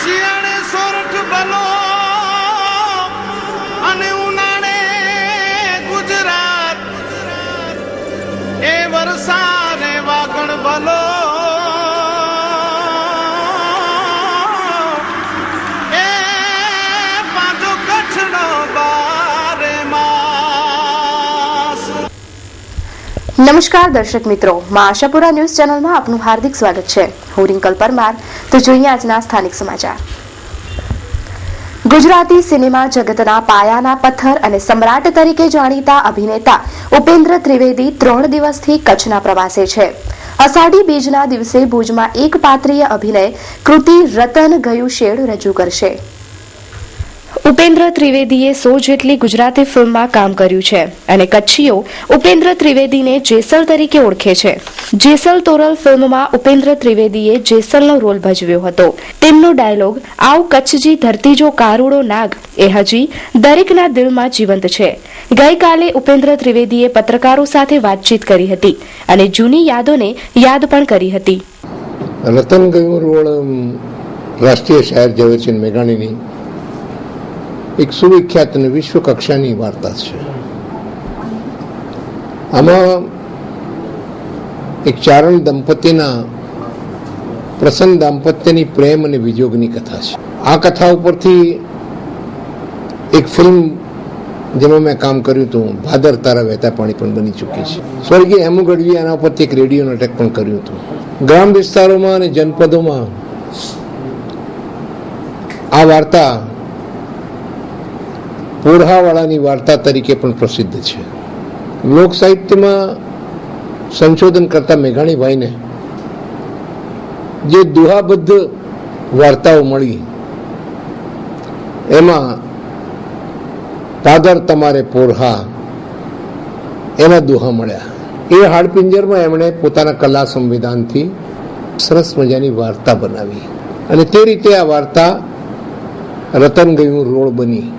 શિયાળે સોરઠ ભલો અને ઉનાળે ગુજરાત, એ વરસાદે વાગણ ભલો એ પાછો કચ્છનો બારે માસ. નમસ્કાર દર્શક મિત્રો, માં આશાપુરા ન્યૂઝ ચેનલમાં આપનું હાર્દિક સ્વાગત છે. હું રિંકલ પરમાર. તો જોઈએ આજના સ્થાનિક સમાચાર. ગુજરાતી સિનેમા જગતના પાયાના પથ્થર અને સમ્રાટ તરીકે જાણીતા અભિનેતા ઉપેન્દ્ર ત્રિવેદી 3 દિવસથી કચ્છના પ્રવાસે છે. અષાઢી બીજના દિવસે ભુજમાં એક પાત્રીય અભિનય કૃતિ રતન ગયું શેડ રજૂ કરશે. ઉપેન્દ્ર ત્રિવેદીએ 100 જેટલી ગુજરાતી ફિલ્મમાં કામ કર્યું છે અને કચ્છીઓ ઉપેન્દ્ર ત્રિવેદીને જેસલ તરીકે ઓળખે છે. જેસલ તોરલ ફિલ્મમાં ઉપેન્દ્ર ત્રિવેદીએ જેસલનો રોલ ભજવ્યો હતો. તેમનો ડાયલોગ આવ કચ્છજી ધરતી જો કારુડો નાગ એ હજી દરેકના દિલમાં જીવંત છે. ગઈકાલે ઉપેન્દ્ર ત્રિવેદીએ પત્રકારો સાથે વાતચીત કરી હતી અને જૂની યાદોને યાદ પણ કરી હતી. રતન ગયું રોડ રાષ્ટ્રીય શાયર ઝવેરચંદ મેઘાણીની એક સુવિખ્યાત અને વિશ્વ કક્ષાની વાર્તા છે. આમાં એક ચારણ દંપતીના પ્રસન્ન દાંપત્યની પ્રેમ અને વિયોગની કથા છે. આ કથા ઉપરથી એક ફિલ્મ જેમાં મેં કામ કર્યું હતું, ભાદર તારા વહેતા પાણી, પણ બની ચૂકી છે. સ્વર્ગીય હેમુ ગઢવીએ આના ઉપરથી એક રેડિયો નાટક પણ કર્યું હતું. ગ્રામ વિસ્તારોમાં અને જનપદોમાં આ વાર્તા પોરહાવાળાની વાર્તા તરીકે પણ પ્રસિદ્ધ છે. લોક સાહિત્યમાં સંશોધન કરતા મેઘાણીભાઈને જે દુહાબદ્ધ વાર્તાઓ મળી, એમાં પાદર તમારે પોરહા એના દુહા મળ્યા. એ હાડપિંજરમાં એમણે પોતાના કલા સંવિધાનથી સરસ મજાની વાર્તા બનાવી અને તે રીતે આ વાર્તા રતન ગયું રોડ બની.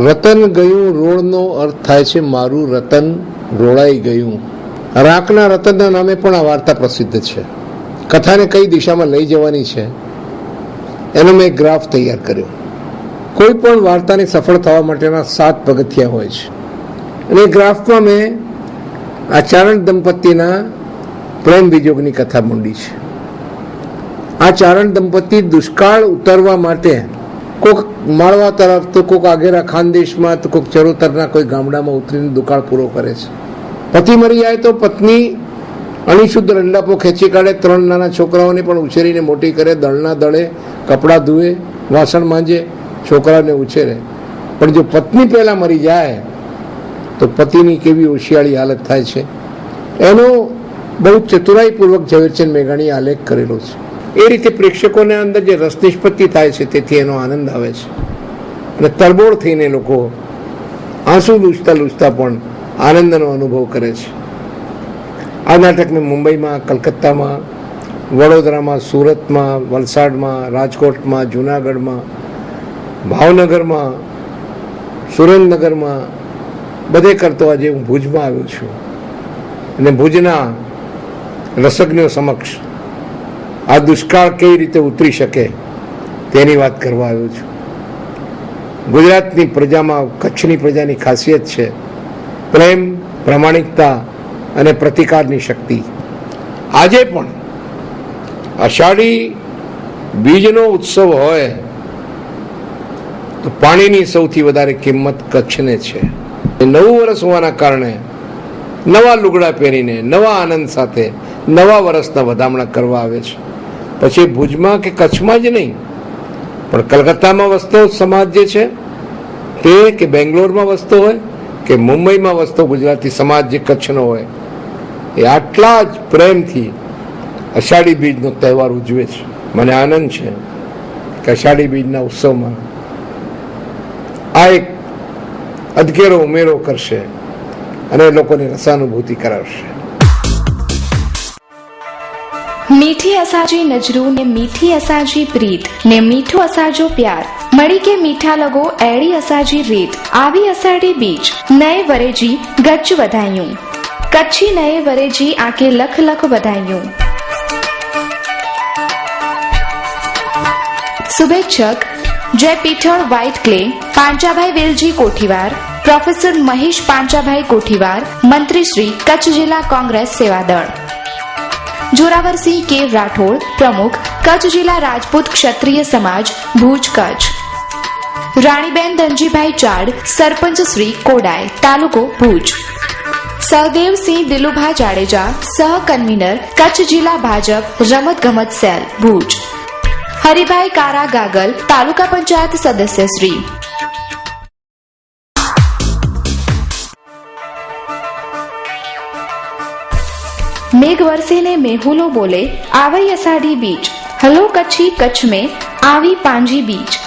રતન ગયું રોડનો અર્થ થાય છે મારું રતન રોડાઈ ગયું. રાખના રતનના નામે પણ આ વાર્તા પ્રસિદ્ધ છે. કથાને કઈ દિશામાં લઈ જવાની છે એનો મેં ગ્રાફ તૈયાર કર્યો. કોઈ પણ વાર્તાને સફળ થવા માટેના 7 પગથિયા હોય છે અને એ ગ્રાફમાં મેં આ ચારણ દંપતીના પ્રેમ વિયોગની કથા મૂંડી છે. આ ચારણ દંપતી દુષ્કાળ ઉતરવા માટે કોઈક માળવા તરફ, તો કોઈક આગેરા ખાનદેશમાં, તો કોઈક ચરોતરના કોઈ ગામડામાં ઉતરીને દુકાળ પૂરો કરે છે. પતિ મરી જાય તો પત્ની અણીશુદ્ધ રંડાપો ખેંચી કાઢે, 3 નાના છોકરાઓને પણ ઉછેરીને મોટી કરે, દળના દળે, કપડાં ધુએ, વાસણ માંજે, છોકરાને ઉછેરે. પણ જો પત્ની પહેલા મરી જાય તો પતિની કેવી હોશિયાળી હાલત થાય છે એનો બહુ ચતુરાઈપૂર્વક ઝવેરચંદ મેઘાણીએ આલેખ કરેલો છે. એ રીતે પ્રેક્ષકોને અંદર જે રસ નિષ્પત્તિ થાય છે તેથી એનો આનંદ આવે છે અને તરબોળ થઈને લોકો આંસુ લૂછતા લૂછતા પણ આનંદનો અનુભવ કરે છે. આ નાટક મેં મુંબઈમાં, કલકત્તામાં, વડોદરામાં, સુરતમાં, વલસાડમાં, રાજકોટમાં, જૂનાગઢમાં, ભાવનગરમાં, સુરેન્દ્રનગરમાં બધે કરતો આજે હું ભુજમાં આવ્યો છું અને ભુજના રસજ્ઞો સમક્ષ આ દુષ્કાળ કેવી રીતે ઉતરી શકે તેની વાત કરવા આવ્યો છું. ગુજરાતની પ્રજામાં, કચ્છની પ્રજાની ખાસિયત છે પ્રેમ, પ્રામાણિકતા અને પ્રતિકારની શક્તિ. આજે પણ અષાઢી બીજનો ઉત્સવ હોય તો પાણીની સૌથી વધારે કિંમત કચ્છને છે. નવું વર્ષ હોવાના કારણે નવા લુગડા પહેરીને, નવા આનંદ સાથે નવા વર્ષના વધામણા કરવા આવે છે. પછી ભુજમાં કે કચ્છમાં જ નહીં, પણ કલકત્તામાં વસતો સમાજ જે છે તે, કે બેંગ્લોરમાં વસતો હોય કે મુંબઈમાં વસતો ગુજરાતી સમાજ જે કચ્છનો હોય, એ આટલા જ પ્રેમથી અષાઢી બીજનો તહેવાર ઉજવે છે. મને આનંદ છે કે અષાઢી બીજના ઉત્સવમાં આ એક અધકેરો ઉમેરો કરશે અને લોકોને રસાનુભૂતિ કરાવશે. મીઠી અસાજી નજરું ને મીઠી અસાજી પ્રીત ને મીઠો અસાજો પ્યાર મળી કે મીઠા લગો એડી અસાજી રીત આવી અષાઢી બીજ નए વરેજી ગચ્ચ વધાયું કચ્છી નए વરેજી આકે લખ લખ વધાયું. શુભેચ્છક Jay Pithal white clay, Panchabhai Velji Kothivar, professor Mahesh Panchabhai Kothivar, મંત્રી શ્રી કચ્છ જિલ્લા કોંગ્રેસ સેવાદળ. જોરાવરસિંહ કે રાઠોડ, પ્રમુખ કચ્છ જિલ્લા રાજપૂત ક્ષત્રિય સમાજ ભુજ કચ્છ. રાણીબેન ધનજીભાઈ ચાડ, સરપંચ શ્રી કોડાય, તાલુકો ભુજ. સહદેવસિંહ દિલુભા જાડેજા, સહ કન્વીનર કચ્છ જિલ્લા ભાજપ રમત ગમત સેલ ભુજ. હરિભાઈ કારા ગાગલ, તાલુકા પંચાયત સદસ્ય શ્રી. મેઘ વરસે ને મેહુલો બોલે, आवई अषाढ़ी बीज, हलो कच्छी कच्छ में आवी पांजी बीज.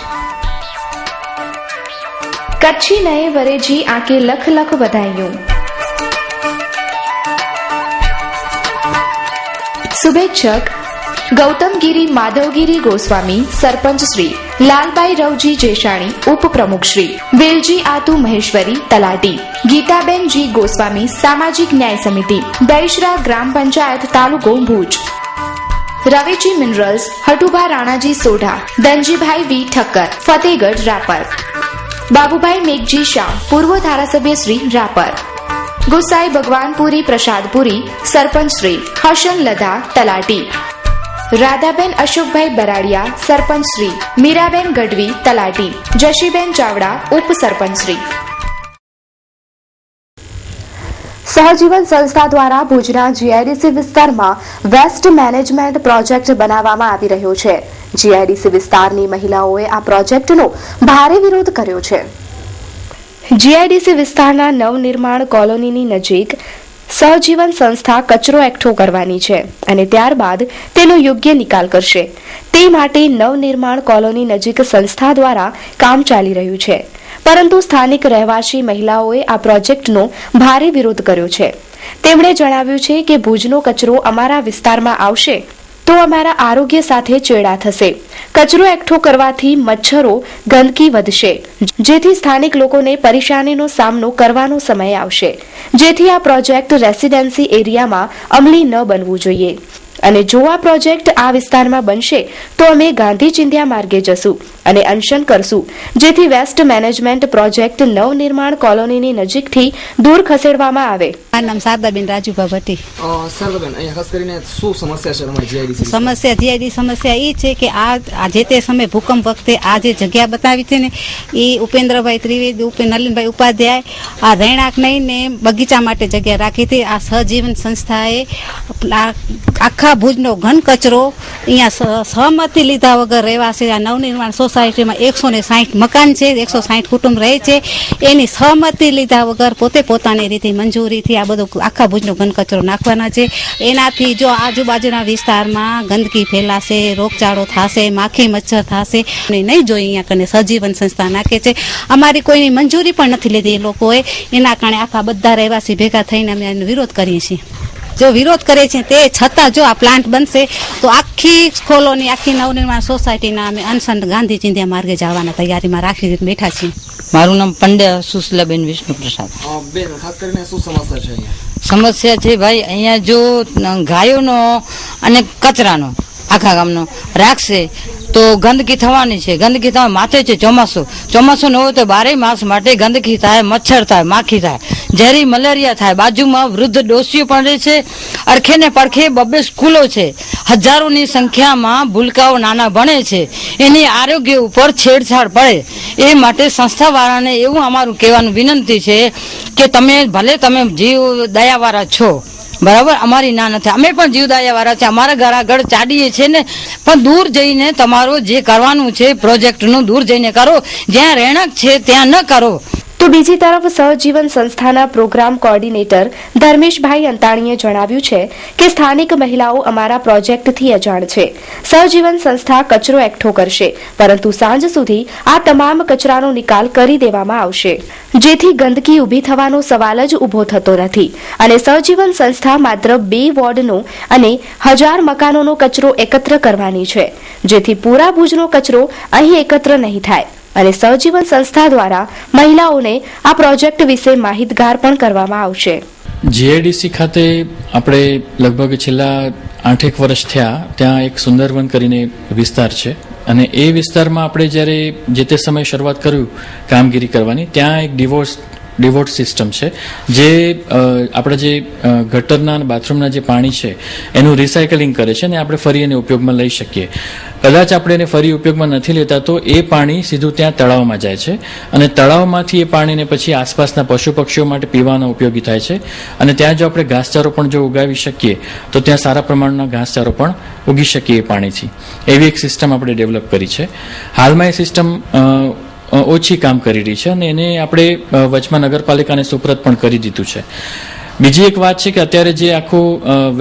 कच्छी नए वरेजी आके लख लख बधाइयों. शुभेच्छक गौतमगिरी माधवगिरी गोस्वामी, सरपंच श्री लालबाई रवजी जेशाणी, उप प्रमुख श्री वेलजी आतु महेश्वरी, तलाटी गीताबेन जी गोस्वामी, सामाजिक न्याय समिति दैशरा ग्राम पंचायत तालुको भुज. रवेची मिनरल्स हटुभा राणाजी सोढा, धनजीभाई वी ठक्कर, फतेहगढ़ रापर. बाबूभाई मेघजी शाह, पूर्व धारासभ्य श्री रापर. गुसाई भगवानपुरी प्रसादपुरी, सरपंच श्री हसन लधा, तलाटी. राधाबेन अशोकभाई बराड़िया, सरपंच श्री मीराबेन गढ़वी, तलाटी. जशीबेन चावड़ा, उप सरपंच श्री. સહજીવન સંસ્થા દ્વારા ભુજના જીઆઈડીસી વિસ્તારમાં વેસ્ટ મેનેજમેન્ટ પ્રોજેક્ટ બનાવવામાં આવી રહ્યો છે. જીઆઈડીસી વિસ્તારની મહિલાઓએ આ પ્રોજેક્ટનો ભારે વિરોધ કર્યો છે. જીઆઈડીસી વિસ્તારના નવનિર્માણ કોલોનીની નજીક સહજીવન સંસ્થા કચરો એકઠો કરવાની છે અને ત્યારબાદ તેનો યોગ્ય નિકાલ કરશે. તે માટે નવનિર્માણ કોલોની નજીક સંસ્થા દ્વારા કામ ચાલી રહ્યું છે. પરંતુ સ્થાનિક રહેવાસી મહિલાઓએ આ પ્રોજેક્ટનો ભારે વિરોધ કર્યો છે. તેમણે જણાવ્યું છે કે ભુજનો કચરો અમારા વિસ્તારમાં આવશે તો અમારા આરોગ્ય સાથે ચેડા થશે. કચરો એકઠો કરવાથી મચ્છરો, ગંદકી વધશે, જેથી સ્થાનિક લોકોને પરેશાનીનો સામનો કરવાનો સમય આવશે. જેથી આ પ્રોજેક્ટ રેસિડેન્સી એરિયામાં અમલી ન બનવું જોઈએ અને જો આ પ્રોજેક્ટ આ વિસ્તારમાં બનશે તો અમે ગાંધી ચિંધ્યા માર્ગે જશું અને અનશન કરશું, જેથી વેસ્ટ મેનેજમેન્ટ પ્રોજેક્ટ નવનિર્માણ કોલોનીની નજીકથી દૂર ખસેડવામાં આવે. મારું નામ શારદાબેન રાજુભા ભટ્ટી. શારદાબેન, અહીંયા ખાસ કરીને શું સમસ્યા છે તમારી જીઆઈડીસી? સમસ્યા એ છે કે આ જે તે સમયે ભૂકંપ વખતે આ જે જગ્યા બતાવી છે ને એ ઉપેન્દ્રભાઈ ત્રિવેદી, નલિનભાઈ ઉપાધ્યાય આ રહેણાંક નહીં ને બગીચા માટે જગ્યા રાખી હતી. આ સહજીવન સંસ્થાએ આખા ભુજનો ઘન કચરો અહીંયા સહમતી લીધા વગર રહેવાસી આ નવનિર્માણ સોસાયટીમાં 160 મકાન છે, 160 કુટુંબ રહે છે, એની સહમતી લીધા વગર પોતે પોતાની રીતે મંજૂરીથી આ બધો આખા ભુજનો ઘન કચરો નાખવાના છે. એનાથી જો આજુબાજુના વિસ્તારમાં ગંદકી ફેલાશે, રોગચાળો થશે, માખી મચ્છર થશે. નહીં જોઈ અહીંયા કને સહજીવન સંસ્થા નાખે છે. અમારી કોઈની મંજૂરી પણ નથી લીધી એ લોકોએ. એના કારણે આખા બધા રહેવાસી ભેગા થઈને અમે એનો વિરોધ કરીએ છીએ. જો વિરોધ કરે છે તે છતાં જો આ પ્લાન્ટ બનશે તો આખી કોલોની, આખી નવનિર્માણ સોસાયટીના અમે અનશન ગાંધી ચિંધ્યા માર્ગે જવાના તૈયારીમાં રાખી બેઠા છીએ. મારું નામ પંડ્યા સુશલાબેન વિષ્ણુપ્રસાદ. બેન, ખાસ કરીને શું સમસ્યા છે અહીંયા? સમસ્યા છે ભાઈ, અહીંયા જો ગાયોનો અને કચરાનો આખા ગામનો રાખશે તો ગંદકી થવાની છે. ગંદકી થવા માથે છે ચોમાસું ન હોય તો 12 માસ માટે ગંદકી થાય, મચ્છર થાય, માખી થાય, ઝેરી મલેરિયા થાય. બાજુમાં વૃદ્ધ ડોસીઓ પણ રહે છે. અડખે ને પડખે 2 સ્કૂલો છે. હજારોની સંખ્યામાં ભૂલકાઓ નાના ભણે છે. એની આરોગ્ય ઉપર છેડછાડ પડે એ માટે સંસ્થાવાળાને એવું અમારું કહેવાનું વિનંતી છે કે ભલે તમે જીવ દયાવાળા છો, બરાબર, અમારી ના નથી, અમે પણ જીવદયા વાળા છે, અમારા ઘર આગળ ચાડીએ છે ને, પણ દૂર જઈને તમારો જે કરવાનું છે પ્રોજેક્ટનું દૂર જઈને કરો, જ્યાં રહેણાંક છે ત્યાં ન કરો. તો બીજી તરફ સહજીવન સંસ્થાના પ્રોગ્રામ કોર્ડિનેટર ધર્મેશભાઈ અંતાણીએ જણાવ્યું છે કે સ્થાનિક મહિલાઓ અમારા પ્રોજેક્ટથી અજાણ છે. સહજીવન સંસ્થા કચરો એકઠો કરશે, પરંતુ સાંજ સુધી આ તમામ કચરાનો નિકાલ કરી દેવામાં આવશે, જેથી ગંદકી ઊભી થવાનો સવાલ જ ઊભો થતો નથી. અને સહજીવન સંસ્થા માત્ર 2 વોર્ડનો અને 1000 મકાનોનો કચરો એકત્ર કરવાની છે, જેથી પૂરા ભુજનો કચરો અહીં એકત્ર નહીં થાય. અને સહજીવન સંસ્થા દ્વારા મહિલાઓને આ પ્રોજેક્ટ વિશે માહિતગાર પણ કરવામાં આવશે. જીઆઈડીસી ખાતે આપણે લગભગ છેલ્લા 8-1 વર્ષ થયા ત્યાં એક સુંદરવન કરીને વિસ્તાર છે, અને એ વિસ્તારમાં આપણે જ્યારે જે તે સમયે શરૂઆત કર્યું કામગીરી કરવાની, ત્યાં એક ડિવોર્સ સિસ્ટમ છે જે આપણા જે ગટરના અને બાથરૂમના જે પાણી છે એનું રિસાયકલિંગ કરે છે અને આપણે ફરી એને ઉપયોગમાં લઈ શકીએ. કદાચ આપણે એને ફરી ઉપયોગમાં નથી લેતા તો એ પાણી સીધું ત્યાં તળાવમાં જાય છે અને તળાવમાંથી એ પાણીને પછી આસપાસના પશુ પક્ષીઓ માટે પીવાનો ઉપયોગી થાય છે. અને ત્યાં જો આપણે ઘાસચારો પણ જો ઉગાવી શકીએ તો ત્યાં સારા પ્રમાણના ઘાસચારો પણ ઉગી શકીએ એ પાણીથી. એવી એક સિસ્ટમ આપણે ડેવલપ કરી છે. હાલમાં એ સિસ્ટમ ઓછી કામ કરી રહી છે અને એને આપણે વચમાં નગરપાલિકાને સુપરત પણ કરી દીધું છે. બીજી એક વાત છે કે અત્યારે જે આખું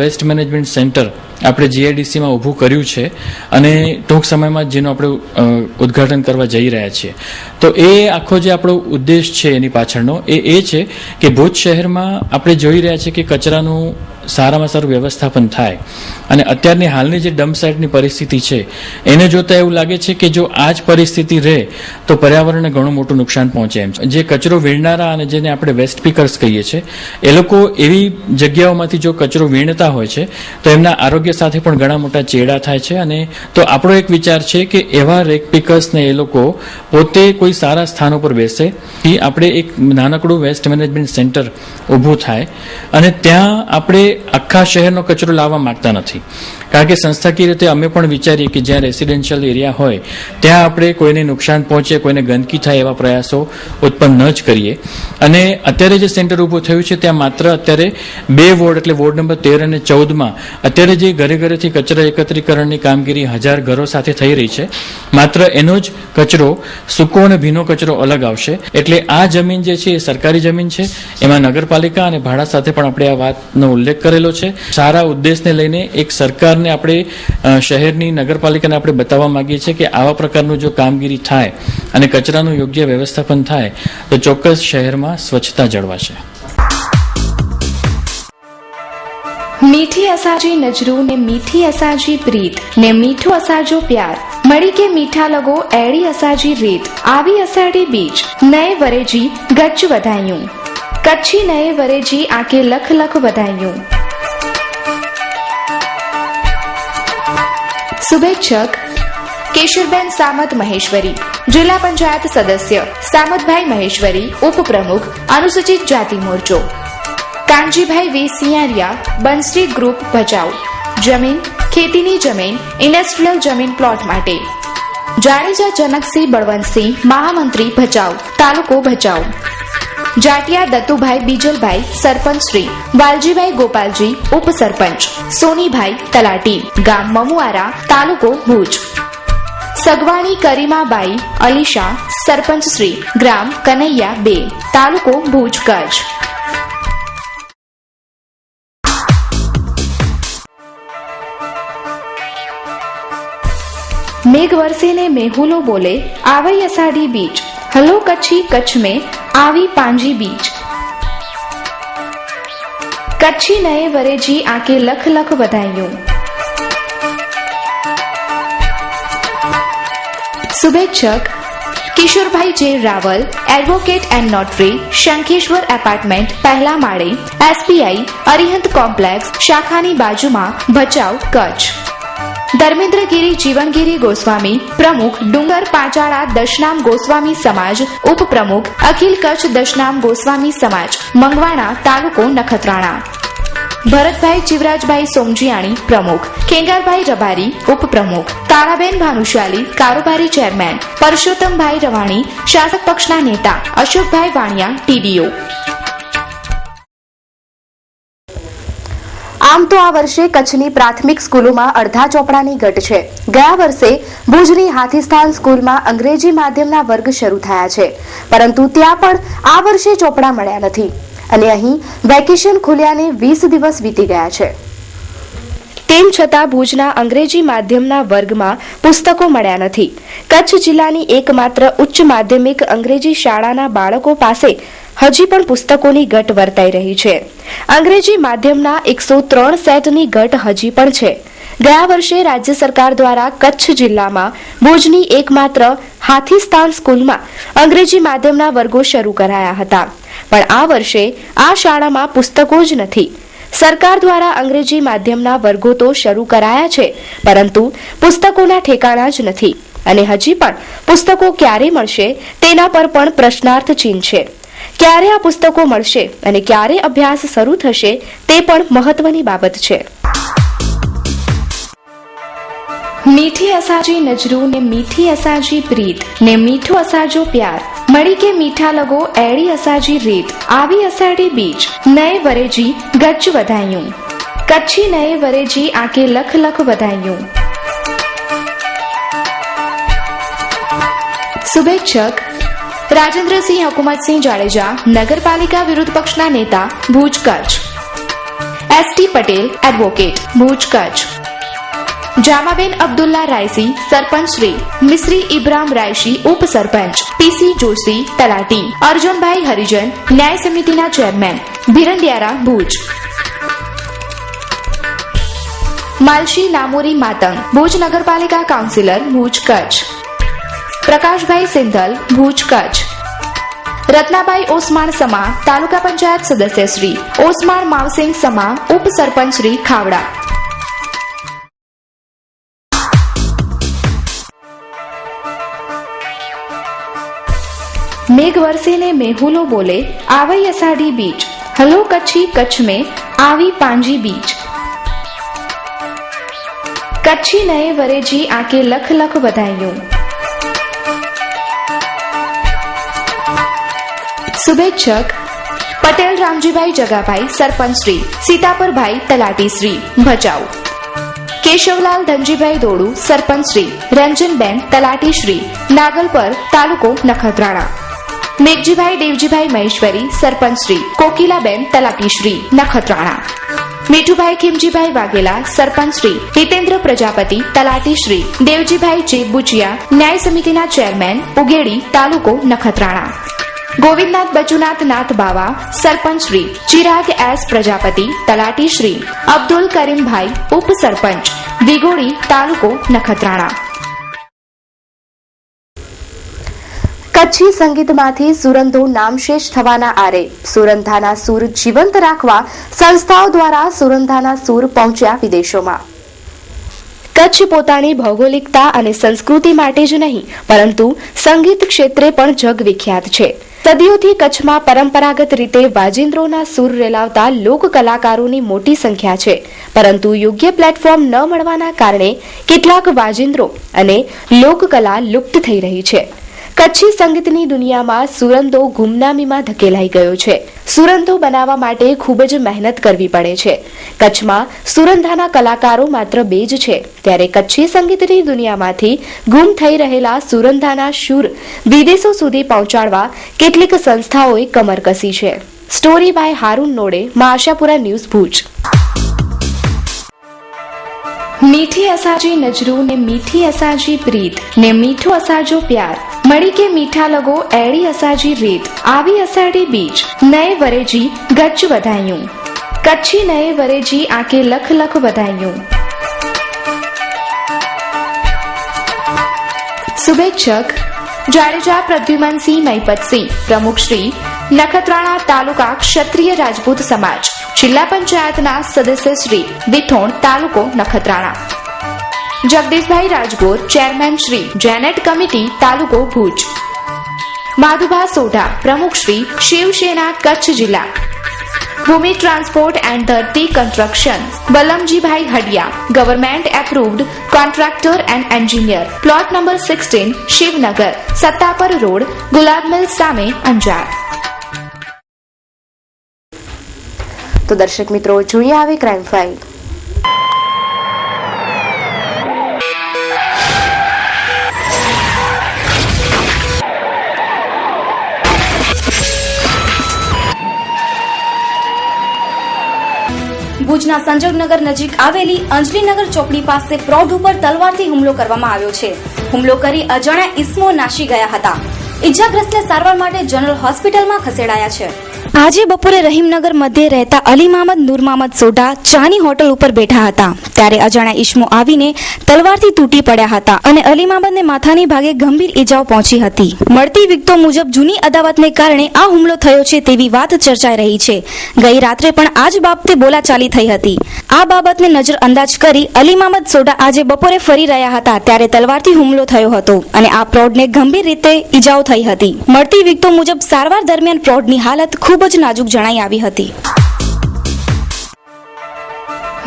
વેસ્ટ મેનેજમેન્ટ સેન્ટર આપણે જીઆઈડીસીમાં ઊભું કર્યું છે અને ટૂંક સમયમાં જેનું આપણે ઉદ્ઘાટન કરવા જઈ રહ્યા છીએ, તો એ આખો જે આપણો ઉદ્દેશ છે એની પાછળનો એ છે કે ભુજ શહેરમાં આપણે જોઈ રહ્યા છીએ કે કચરાનું સારામાં સારું વ્યવસ્થાપન થાય. અને અત્યારની હાલની જે ડમ્પ સાઇટની પરિસ્થિતિ છે એને જોતા એવું લાગે છે કે જો આ જ પરિસ્થિતિ રહે તો પર્યાવરણને ઘણું મોટું નુકસાન પહોંચે એમ છે. જે કચરો વીણનારા અને જેને આપણે વેસ્ટ પીકર્સ કહીએ છીએ એ લોકો એવી જગ્યાઓમાંથી જો કચરો વીણતા હોય છે તો એમના આરોગ્ય સાથે પણ ઘણા મોટા ચેડા થાય છે. અને તો આપણો એક વિચાર છે કે એવા રેક પીકર્સને એ લોકો પોતે કોઈ સારા સ્થાનો પર બેસે, આપણે એક નાનકડું વેસ્ટ મેનેજમેન્ટ સેન્ટર ઊભું થાય અને ત્યાં આપણે આખા શહેરનો કચરો લાવવા માંગતા નથી. કારણ કે સંસ્થાકીય રીતે અમે પણ વિચારીએ કે જ્યાં રેસિડેન્શિયલ એરિયા હોય ત્યાં આપણે કોઈને નુકસાન પહોંચે, કોઈને ગંદકી થાય એવા પ્રયાસો ઉત્પન્ન ન જ કરીએ. અને અત્યારે જે સેન્ટર ઊભું થયું છે ત્યાં માત્ર અત્યારે 2 વોર્ડ એટલે વોર્ડ નંબર 13 અને 14માં અત્યારે જે ઘરે ઘરેથી કચરા એકત્રીકરણની કામગીરી 1000 ઘરો સાથે થઈ રહી છે, માત્ર એનો જ કચરો સૂકો અને ભીનો કચરો અલગ આવશે. એટલે આ જમીન જે છે એ સરકારી જમીન છે, એમાં નગરપાલિકા અને ભાડા સાથે પણ આપણે આ વાતનો ઉલ્લેખ કરેલો છે. સારા ઉદ્દેશને લઈને એક સરકારને આપણે શહેરની નગરપાલિકાને આપણે બતાવવા માંગીએ છીએ કે આવા પ્રકારનું જો કામગીરી થાય અને કચરાનું યોગ્ય વ્યવસ્થાપન થાય તો ચોક્કસ શહેરમાં સ્વચ્છતા જળવાશે. મીઠી અસાજી નજરું ને મીઠી અસાજી પ્રીત ને મીઠો અસાજો પ્યાર મળી કે મીઠા લગો એડી અસાજી રીત આવી અષાઢી બીજ નए વરેજી ગચ્ચ વધાયું કચ્છી નए વરેજી આકે લખ લખ વધાયું. શુભેચ્છક કેશુરબેન સામત મહેશ્વરી, જિલ્લા પંચાયત સદસ્ય સામતભાઈ મહેશ્વરી, ઉપપ્રમુખ અનુસૂચિત જાતિ મોરચો. કાનજીભાઈ વી સિયારિયા, બંસરી ગ્રુપ ભચાઉ. જમીન ખેતીની જમીન ઇન્ડસ્ટ્રીયલ જમીન પ્લોટ માટે. જાડેજા જનકસિંહ બળવંતસિંહ, મહામંત્રી ભચાઉ, તાલુકો ભચાઉ. જાટિયા દત્તુભાઈ બીજલભાઈ, સરપંચ શ્રી. વાલજીભાઈ ગોપાલજી, ઉપસરપંચ. સોનીભાઈ તલાટી, ગામ મમુઆરા, તાલુકો ભુજ. સગવાણી કરીમાબાઈ અલીશા, સરપંચ શ્રી. ગ્રામ કનૈયા 2, તાલુકો ભુજ કચ્છ. मेघ वर्षे ने मेहुलो बोले आवई अषाढ़ी बीज हलो कच्छी कच्छ में आवी पांजी बीज. कच्छी नए वरेजी आके लख लख बधाइयों. शुभेच्छक Kishorbhai J Raval, advocate and notary, Shankheshwar apartment, पहला माळे, SBI अरिहंत कॉम्प्लेक्स, शाखानी बाजूमा, भचाउ कच्छ. धर्मेंद्रगिरी जीवनगिरी गोस्वामी, प्रमुख डूंगर पांचाड़ा दशनाम गोस्वामी समाज, उपप्रमुख अखिल कच्छ दशनाम गोस्वामी समाज, मंगवाणा, तालुको नखत्राणा. भरतभाई जीवराजभाई सोमजियाणी, प्रमुख. खेंगारभाई रबारी, उपप्रमुख. ताराबेन भानुशाली, कारोबारी चेरमेन. परशोत्तमभाई रवाणी, शासक पक्षना नेता. अशोकभाई वाणिया, TDO. આમ તો આ વર્ષે કચ્છની પ્રાથમિક સ્કૂલોમાં અડધા ચોપડાની ઘટ છે. ગયા વર્ષે ભુજની હાથીસ્થાન સ્કૂલમાં અંગ્રેજી માધ્યમના વર્ગ શરૂ થયા છે, પરંતુ ત્યાં પણ આ વર્ષે ચોપડા મળ્યા નથી અને અહીં વેકેશન ખુલ્યાને 20 દિવસ વીતી ગયા છે. તેમ છતાં ભુજના અંગ્રેજી માધ્યમના વર્ગમાં પુસ્તકો મળ્યા નથી. કચ્છ જિલ્લાની એકમાત્ર ઉચ્ચ માધ્યમિક અંગ્રેજી શાળાના બાળકો પાસે હજી પણ પુસ્તકોની ઘટ વર્તાઈ રહી છે. અંગ્રેજી માધ્યમના 103 સેટની ઘટ હજી પણ છે. ગયા વર્ષે રાજ્ય સરકાર દ્વારા કચ્છ જિલ્લામાં ભુજની એકમાત્ર હાથીસ્થાન સ્કૂલમાં અંગ્રેજી માધ્યમના વર્ગો શરૂ કરાયા હતા, પણ આ વર્ષે આ શાળામાં પુસ્તકો જ નથી. સરકાર દ્વારા અંગ્રેજી માધ્યમના વર્ગો તો શરૂ કરાયા છે, પરંતુ પુસ્તકોના ઠેકાણા જ નથી. અને હજી પણ પુસ્તકો ક્યારે મળશે તેના પર પણ પ્રશ્નાર્થ ચિહ્ન છે. ક્યારે આ પુસ્તકો મળશે અને ક્યારે અભ્યાસ શરૂ થશે તે પણ મહત્વની બાબત છે. મીઠી અસાજી નજરું ને મીઠી અસાજી પ્રીત ને મીઠો અસાજો પ્યાર મળી કે મીઠા લગો એડી અસાજી રીત આવી અસાડી બીજ નયે વરેજી ગચ્ચ વધાયું કચ્છી નયે વરેજી આકે લખ લખ વધાયું. શુભેચ્છક રાજેન્દ્રસિંહ હુકુમતસિંહ જાડેજા, નગરપાલિકા વિરોધ પક્ષના નેતા, ભુજ કચ્છ. ST Patel, advocate, Bhuj Kutch. જામાબેન અબ્દુલ્લા રાયસી, સરપંચ શ્રી. મિશ્રી ઇબ્રાહિમ રાયશી, ઉપસરપંચ. પીસી જોશી, તલાટી. અર્જુનભાઈ હરિજન, ન્યાય સમિતિના ચેરમેન, ભીરંડિયારા, ભુજ. માલશી નામોરી માતંગ, ભુજ નગરપાલિકા કાઉન્સિલર, ભુજ કચ્છ. પ્રકાશભાઈ સિંધલ, ભુજ કચ્છ. રત્નાબાઈ ઓસમાણ સમા, તાલુકા પંચાયત સદસ્ય શ્રી. ઓસમાણ માવસિંગ સમા, ઉપસરપંચ શ્રી, ખાવડા. मेघ वर्षे ने मेहुलो बोले आवई असाढ़ी बीच हलो कच्छी कच्छ में आवी पांजी बीच कच्छी नए वरेजी आके लख लख बधाइयों. शुभेच्छक पटेल रामजीभाई जगाभाई, सरपंच श्री. सीतापरभाई, तलाटी श्री, भचाऊ. केशवलाल धनजीभाई दोड़ू, सरपंच श्री. रंजनबेन, तलाटी श्री, नागलपर, तालुको नखत्राणा. मेघजीभाई देवजीभाई महेश्वरी, सरपंच श्री. कोकिलाबेन, तलाटी श्री, नखत्राणा. मीठूभाई खिमजीभाई वाघेला, सरपंच श्री. हितेन्द्र प्रजापति, तलाटी श्री. देवजीभाई जे बुचिया, न्याय समितिना चेरमेन, उगेड़ी, तालुको नखत्राणा. गोविंदनाथ बचुनाथ नाथ बावा, सरपंच श्री. चिराग एस प्रजापति, तलाटी श्री. अब्दुल करीम भाई, उपसरपंच. दिगोड़ी, तालुको नखत्राणा. કચ્છી સંગીતમાંથી સુરંધો નામશેષ થવાના આરે સુરંધાના સૂર જીવંત રાખવા સંસ્થાઓ દ્વારા સુરંધાના સૂર પહોંચ્યા વિદેશોમાં. કચ્છ પોતાની ભૌગોલિકતા અને સંસ્કૃતિ માટે જ નહીં પરંતુ સંગીત ક્ષેત્રે પણ જગ વિખ્યાત છે. સદીઓથી કચ્છમાં પરંપરાગત રીતે વાજિંદ્રોના સૂર રેલાવતા લોક કલાકારોની મોટી સંખ્યા છે, પરંતુ યોગ્ય પ્લેટફોર્મ ન મળવાના કારણે કેટલાક વાજિંદ્રો અને લોકકલા લુપ્ત થઈ રહી છે. કચ્છી સંગીતની દુનિયામાં સુરંદો ગુમનામીમાં ધકેલાઈ ગયો છે. સુરંદો બનાવવા માટે ખૂબ જ મહેનત કરવી પડે છે. કચ્છમાં સુરંધાના કલાકારો માત્ર 2 જ છે, ત્યારે કચ્છી સંગીતની દુનિયામાંથી ગુમ થઈ રહેલા સુરંધાના શૂર વિદેશો સુધી પહોંચાડવા કેટલીક સંસ્થાઓએ કમર કસી છે. Story by Haroon Node, Ashapura news, Bhuj. મીઠી અસાજી નજરું ને મીઠી અસાજી પ્રીત ને મીઠો અસાજો પ્યાર મળી કે મીઠા લગો એડી અસાજી રીત આવી અસાડી બીજ નયે વરેજી ગચ્ચ વધાયું કચ્છી નયે વરેજી આકે લખ લખ વધાયું. શુભેચ્છક જાડેજા પ્રદ્યુમનસિંહ મહિપતસિંહ, પ્રમુખ શ્રી. નખત્રાણા તાલુકા ક્ષત્રિય રાજપૂત સમાજ, જિલ્લા પંચાયતના સદસ્ય શ્રી. વિથોણ, તાલુકો નખત્રાણા. જગદીશભાઈ રાજગોર, ચેરમેન શ્રી. જેનેટ કમિટી, તાલુકો ભુજ. માધુભા સોઢા, પ્રમુખ શ્રી. શિવસેના, કચ્છ જિલ્લા. Bhumi transport and Dharti construction, Balamjibhai Hadiya, government approved contractor and engineer, plot number 16, Shivnagar, Sattapar road, Gulab mill સામે, અંજાર. તો દર્શક મિત્રો, જોઈએ આવે ક્રાઇમ ફાઇલ. ભુજના સંજોગનગર નજીક આવેલી અંજલીનગર ચોકડી પાસે પ્રૌઢ ઉપર તલવારથી હુમલો કરવામાં આવ્યો છે. હુમલો કરી અજાણ્યા ઇસમો નાસી ગયા હતા. ઇજાગ્રસ્તને સારવાર માટે જનરલ હોસ્પિટલમાં ખસેડાયા છે. આજે બપોરે રહીમનગર મધ્યે રહેતા અલી મહમદ નૂર મહમદ સોઢા ચાની હોટલ ઉપર બેઠા હતા ત્યારે અજાણ્યા ઈસમો આવીને તલવારથી તૂટી પડ્યા હતા અને અલી મહમદને માથાની ભાગે ગંભીર ઈજાઓ પહોંચી હતી. મળતી વિગતો મુજબ જૂની અદાવતને કારણે આ હુમલો થયો છે તેવી વાત ચર્ચાઈ રહી છે. ગઈ રાત્રે પણ આ જ બાબતે બોલાચાલી થઈ હતી. આ બાબતને નજરઅંદાજ કરી અલી મહમદ સોઢા આજે બપોરે ફરી રહ્યા હતા ત્યારે તલવારથી હુમલો થયો હતો અને આ પ્રૌઢને ગંભીર રીતે ઈજાઓ થઈ હતી. મળતી વિગતો મુજબ સારવાર દરમિયાન પ્રૌઢની હાલત ખૂબ જ નાજુક જણાઈ આવી હતી.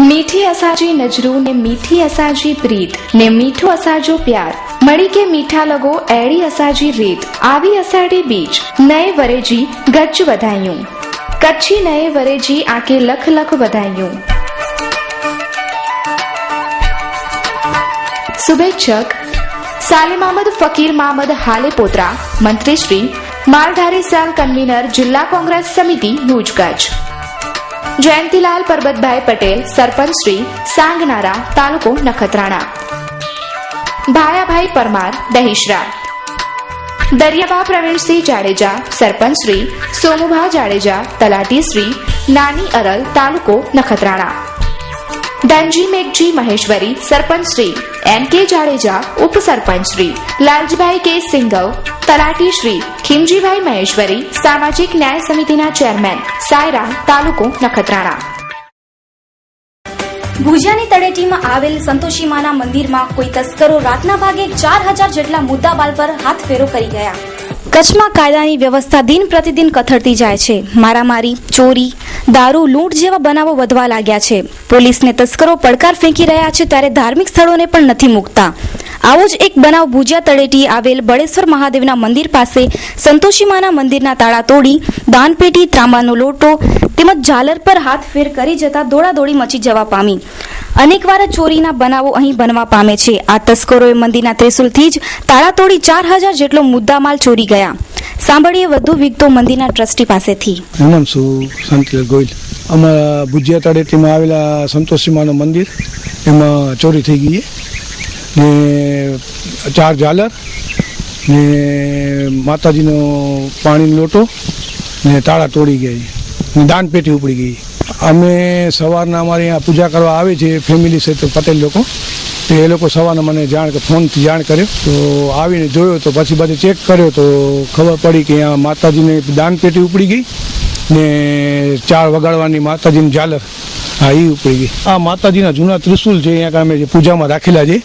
મીઠી અસાજી નજરું ને મીઠી અસાજી પ્રીત ને મીઠો અસાજો પ્યાર મળી કે મીઠા લગો એડી અસાજી રીત આવી અસાડી બીજ નયે વરેજી ગચ્ચ વધાયું કચ્છી નયે વરેજી આકે લખ લખ વધાયું. શુભેચ્છક સાલિમ અહમદ ફકીર મહમદ હાલે પોત્રા મંત્રી શ્રી માલધારી સેલ કન્વીનર જિલ્લા કોંગ્રેસ સમિતિ ભુજ કચ્છ. જયંતિલાલ પરબતભાઈ પટેલ સરપંચ શ્રી સાંગનારા તાલુકો નખત્રાણા. ભાયાભાઈ પરમાર દહીશરા. દરિયાબા પ્રવીણસિંહ જાડેજા સરપંચ શ્રી સોમુભા જાડેજા તલાટી શ્રી નાની અરલ તાલુકો નખત્રાણા. ધનજી મેઘજી મહેશ્વરી સરપંચ શ્રી એન કે જાડેજા ઉપસરપંચ શ્રી લાલજીભાઈ કે સિંઘવ તલાટી શ્રી ખીમજીભાઈ મહેશ્વરી સામાજિક ન્યાય સમિતિના ચેરમેન સાયરા તાલુકો નખત્રાણા. ભુજિયાની તળેટીમાં આવેલ સંતોષીમાના મંદિરમાં કોઈ તસ્કરો રાતના ભાગે 4000 જેટલા મુદ્દામાલ પર હાથફેરો કરી ગયા. કચ્છમાં કાયદાની વ્યવસ્થા દિન પ્રતિદિન કથળતી જાય છે. મારામારી, ચોરી, દારૂ, લૂંટ જેવા બનાવો વધવા લાગ્યા છે. પોલીસને તસ્કરો પડકાર ફેંકી રહ્યા છે ત્યારે ધાર્મિક સ્થળોને પણ નથી મૂકતા. આવો જ એક બનાવ ભુજિયા તળેટી આવેલ બળેશ્વર મહાદેવના મંદિર પાસે સંતોષીમાના મંદિરના તાળા તોડી દાનપેટી, ત્રાંબાનો લોટો તેમજ ઝાલર પર હાથફેર કરી જતા દોડાદોડી મચી જવા પામી. અનેકવાર ચોરીના બનાવો અહીં બનવા પામે છે. આ તસ્કરોએ મંદિરના ત્રિશુલથી જ તાળા તોડી 4000 જેટલો મુદ્દામાલ ચોરી ગયા. સાંભળીએ વધુ વિગતો મંદિરના ટ્રસ્ટી પાસેથી. શાંતિલાલ ગોયલ. અમારા ભુજિયા તળેટીમાં આવેલા સંતોષીમાનું મંદિર એમાં ચોરી થઈ ગઈ ને 4 ઝાલર ને માતાજીનો પાણીનો લોટો ને તાળા તોડી ગયા ને દાનપેટી ઉપડી ગઈ. અમે સવારના અમારે અહીંયા પૂજા કરવા આવે છે ફેમિલી સહિત પટેલ લોકો, તો એ લોકો સવારના મને ફોનથી જાણ કર્યો તો આવીને જોયો તો પછી બધું ચેક કર્યો તો ખબર પડી કે અહીંયા માતાજીને દાનપેટી ઉપડી ગઈ ને 4 વગાડવાની માતાજીની ઝાલર હા એ ઉપડી ગઈ. આ માતાજીના જૂના ત્રિશુલ છે અહીંયા અમે જે પૂજામાં રાખેલા છે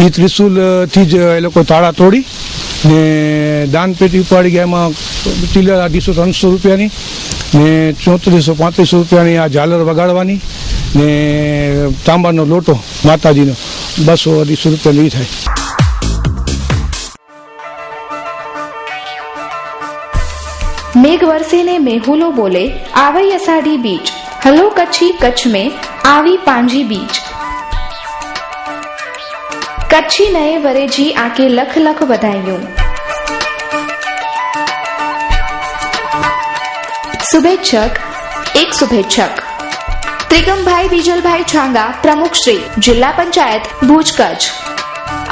એ ત્રિશુલથી જ એ લોકો તાળા તોડી ને દાનપેટી ઉપાડી ગયા. એમાં ટીલર 250-300 રૂપિયાની ને 3400-3500 રૂપિયાની આ ઝાલર વગાડવાની ને તાંબાનો લોટો માતાજીનો 200-250 રૂપિયા લઈ થાય. મેઘ વરસે ને મેહુલો બોલે आवई अषाढ़ी बीज हलो कच्छी कच्छ में आवी पांजी बीज कच्छी नए वरेजी आके लख लख बधाइयों. शुभेच्छक एक शुभेच्छक त्रिगमभाई बीजलभाई छांगा प्रमुख श्री जिला पंचायत भुज कच्छ.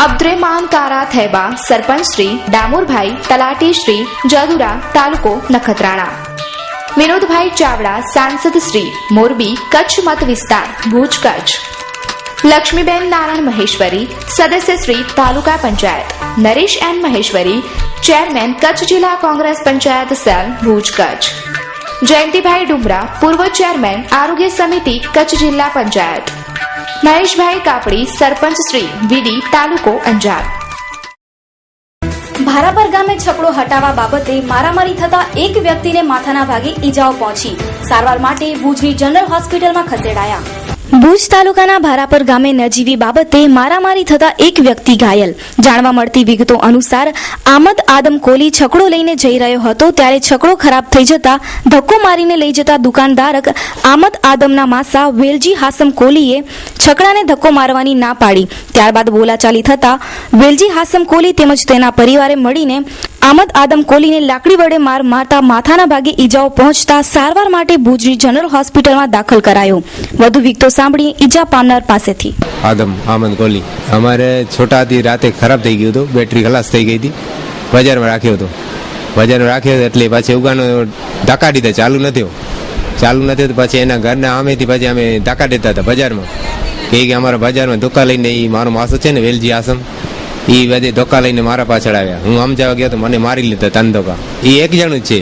अब्द्रेमान कारा थैबा सरपंच श्री डामोरभाई तलाटी श्री जदुरा तालुको नखत्राणा. विनोदभाई चावड़ा सांसद श्री मोरबी कच्छ मत विस्तार भुज कच्छ. लक्ष्मीबेन नारायण महेश्वरी सदस्य श्री तालुका पंचायत. नरेश एन महेश्वरी चेयरमैन कच्छ जिला कांग्रेस पंचायत सेल भुज कच्छ. जयंतीभाई डुमरा पूर्व चेयरमैन आरोग्य समिति कच्छ जिला पंचायत. महेशभाई कापड़ी सरपंच श्री વીડી તાલુકો અંજાર. ભારાપર ગામે છકડો હટાવવા બાબતે મારામારી થતા એક વ્યક્તિને માથાના ભાગે ઈજાઓ પહોંચી. સારવાર માટે ભુજની જનરલ હોસ્પિટલમાં ખસેડાયા. ભુજ તાલુકાના ભારાપર ગામે નજીવી બાબતે મારામારી થતા એક વ્યક્તિ ઘાયલ. જાણવા મળતી વિગતો અનુસાર આમદ આદમ કોલી છકડો લઈને જઈ રહ્યો હતો ત્યારે છકડો ખરાબ થઈ જતા ધક્કો મારીને લઈ જતા દુકાનદારક આમદ આદમના માસા વેલજી હાસમ કોલીએ છકડાને ધક્કો મારવાની ના પાડી. ત્યારબાદ બોલાચાલી થતા વેલજી હાસમ કોલી તેમજ તેના પરિવારે મળીને આમદ આદમ કોલીને લાકડી વડે માર મારતા માથાના ભાગે ઈજાઓ પહોંચતા સારવાર માટે ભુજની જનરલ હોસ્પિટલમાં દાખલ કરાયો. વધુ વિગતો સાંભળીએ ઈજા પામનાર પાસેથી. આમદ કોલી અમારે છોટાથી રાતે ખરાબ થઈ ગયું હતું, બેટરી ખલાસ થઈ ગઈ હતી, બજારમાં રાખ્યો હતો બજારમાં રાખ્યો એટલે પછી ઉગાનો ધક્કા દીધા, ચાલુ નથી તો પછી એના ઘરના આમેથી પછી અમે ધક્કા દેતા હતા બજારમાં કે અમારા બજારમાં ધોકા લઈને એ મારો માસું છે ને વેલજી આસમ, એ બધે ધોકા લઈને મારા પાછળ આવ્યા. હું સમજાવવા ગયો તો મને મારી લીધા 3 ધોકા. એ એક જણું જ છે,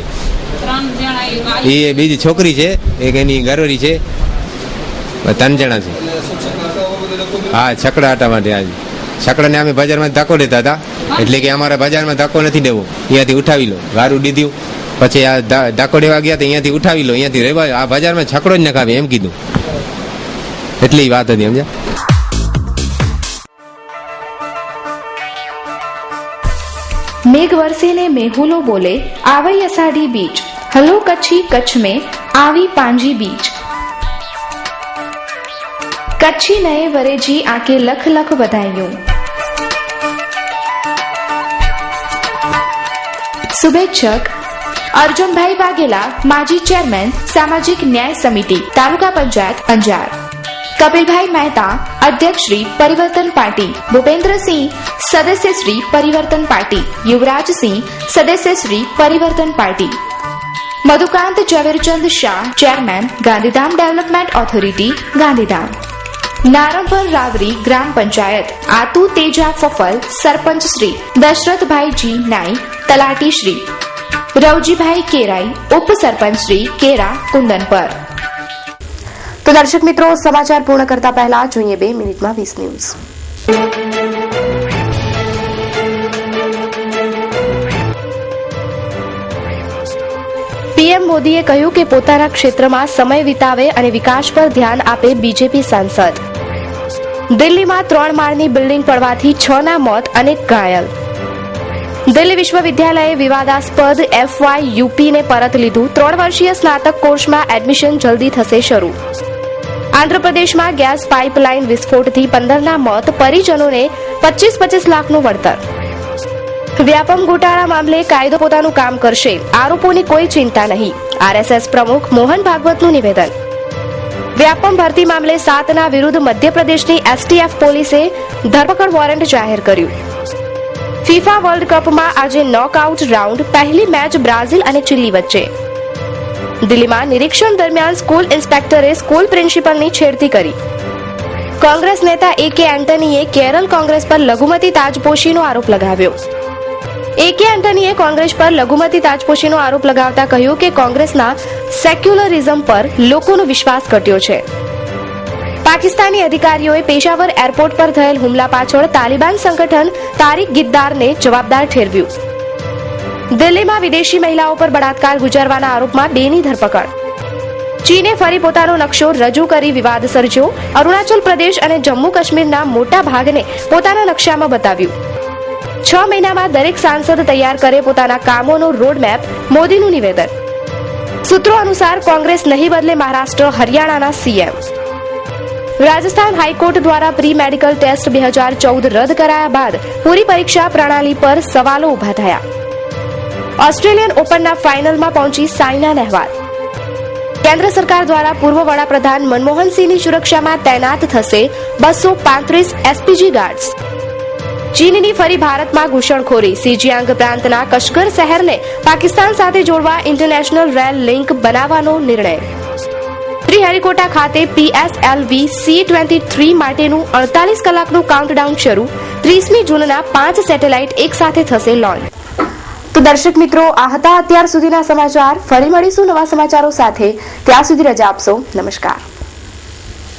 એ બીજી છોકરી છે, એક એની ઘરવાળી છે, 3 જણા છે. હા, છકડા આટા માટે. આજે છકડાને અમે બજારમાં ધક્કો દેતા હતા એટલે કે અમારા બજારમાં ધક્કો નથી દેવો, અહીંયાથી ઉઠાવી લો. ગારું દીધું પછી આ ધક્કો દેવા ગયા તો અહીંયાથી ઉઠાવી લો, અહીંયાથી રહેવા, આ બજારમાં છકડો જ નખાવે એમ કીધું. એટલી વાત હતી, સમજ્યા. मेघ वर्षे ने मेहुलो बोले आवई अषाढ़ी बीच, हलो कच्छी कच्छ में आवी पांजी बीच. कच्छी नए वरेजी आके लख लख बधाइयों. शुभेच्छक अर्जुनभाई वाघेला, माजी चेयरमेन सामाजिक न्याय समिति तालुका पंचायत अंजार. कपिलभाई मेहता, अध्यक्ष श्री परिवर्तन पार्टी. भूपेन्द्र सिंह, सदस्य श्री परिवर्तन पार्टी. युवराज सिंह, सदस्य Shri Parivartan party. Madhukant Jhaverchand Shah, chairman Gandhidham development authority Gandhidham. Narampar Ravri ग्राम पंचायत. आतु तेजा फफल, सरपंच श्री. दशरथ भाई जी नाई, तलाटी श्री. रवजी भाई केराई, उप सरपंच श्री केरा कुंदनपर. तो दर्शक मित्रों, समाचार पूर्ण करता पहला જોઈએ 2 મિનિટમાં 20 ન્યૂઝ. પીએમ મોદીએ કહ્યું કે પોતાના ક્ષેત્રમાં સમય વિતાવે અને વિકાસ પર ધ્યાન આપે બીજેપી સાંસદ. દિલ્હીમાં 3 માળની બિલ્ડિંગ પડવાથી 6 ના મોત અને ઘાયલ. દિલ્હી વિશ્વવિદ્યાલયે વિવાદાસ્પદ FY ને પરત લીધું. 3 વર્ષીય સ્નાતક કોર્સમાં એડમિશન જલ્દી થશે શરૂ. આંધ્રપ્રદેશમાં ગેસ પાઇપલાઇન વિસ્ફોટથી 15 ના મોત, પરિજનોને 25-25 લાખનું વળતર. વ્યાપમ ગોટાળા મામલે કાયદો પોતાનું કામ કરશે, આરોપોની કોઈ ચિંતા નહીં. RSS પ્રમુખ મોહન ભાગવતનું નિવેદન. વ્યાપમ ભરતી મામલે 7ના વિરુદ્ધ મધ્યપ્રદેશની STF પોલીસે ધરપકડ વોરંટ જાહેર કર્યું. ફીફા વર્લ્ડ કપમાં આજે નોકઆઉટ રાઉન્ડ, પહેલી મેચ બ્રાઝિલ અને ચિલી વચ્ચે. દિલ્હીમાં નિરીક્ષણ દરમિયાન સ્કૂલ ઇન્સ્પેક્ટરે સ્કૂલ પ્રિન્સિપલની છેડતી કરી. કોંગ્રેસ નેતા AK એન્ટનીએ કેરળ કોંગ્રેસ પર લઘુમતી તાજપોશીનો આરોપ લગાવ્યો. AK એન્ટનીએ કોંગ્રેસ પર લઘુમતી તાજપોશીનો આરોપ લગાવતા કહ્યું કે કોંગ્રેસના સેક્યુલરિઝમ પર લોકોનો વિશ્વાસ ઘટ્યો છે. પાકિસ્તાની અધિકારીઓએ પેશાવર એરપોર્ટ પર થયેલ હુમલા પાછળ તાલિબાન સંગઠન તારિક ગિદ્દારને જવાબદાર ઠેરવ્યું. દિલ્હીમાં વિદેશી મહિલાઓ પર બળાત્કાર ગુજારવાના આરોપમાં 2ની ધરપકડ. ચીને ફરી પોતાનો નકશો રજૂ કરી વિવાદ સર્જ્યો. અરુણાચલ પ્રદેશ અને જમ્મુ કાશ્મીરના મોટા ભાગને પોતાના નકશામાં બતાવ્યું. 6 મહિનામાં દરેક સાંસદ તૈયાર કરે પોતાના કામોનો રોડમેપ, મોદીનું નિવેદન. સૂત્રો અનુસાર કોંગ્રેસ નહીં બદલે મહારાષ્ટ્ર, હરિયાણાના CM. રાજસ્થાન હાઈકોર્ટ દ્વારા પ્રી મેડિકલ ટેસ્ટ 2014 રદ કરાયા બાદ પૂરી પરીક્ષા પ્રણાલી પર સવાલો ઉભા થયા. ઓસ્ટ્રેલિયન ઓપનના ફાઇનલમાં પહોંચી સાયના નહેવાલ. કેન્દ્ર સરકાર દ્વારા પૂર્વ વડાપ્રધાન મનમોહનસિંહની સુરક્ષામાં તૈનાત થશે 235 SPG ગાર્ડ્સ. ચીનની ફરી ભારતમાં ઘૂસણખોરી. ઝીજિયાંગ પ્રાંતના કશગર શહેરને પાકિસ્તાન સાથે જોડવા ઇન્ટરનેશનલ રેલ લિંક બનાવવાનો નિર્ણય. શ્રીહરિકોટા ખાતે PSLV C-23 માટેનું 48 કલાકનું કાઉન્ટડાઉન શરૂ. 30મી જૂનના 5 સેટેલાઇટ એક સાથે થશે લોન્ચ. તો દર્શક મિત્રો, આ હતા અત્યાર સુધીના સમાચાર. ફરી મળીશું નવા સમાચારો સાથે. ત્યાં સુધી રજા આપશો. નમસ્કાર.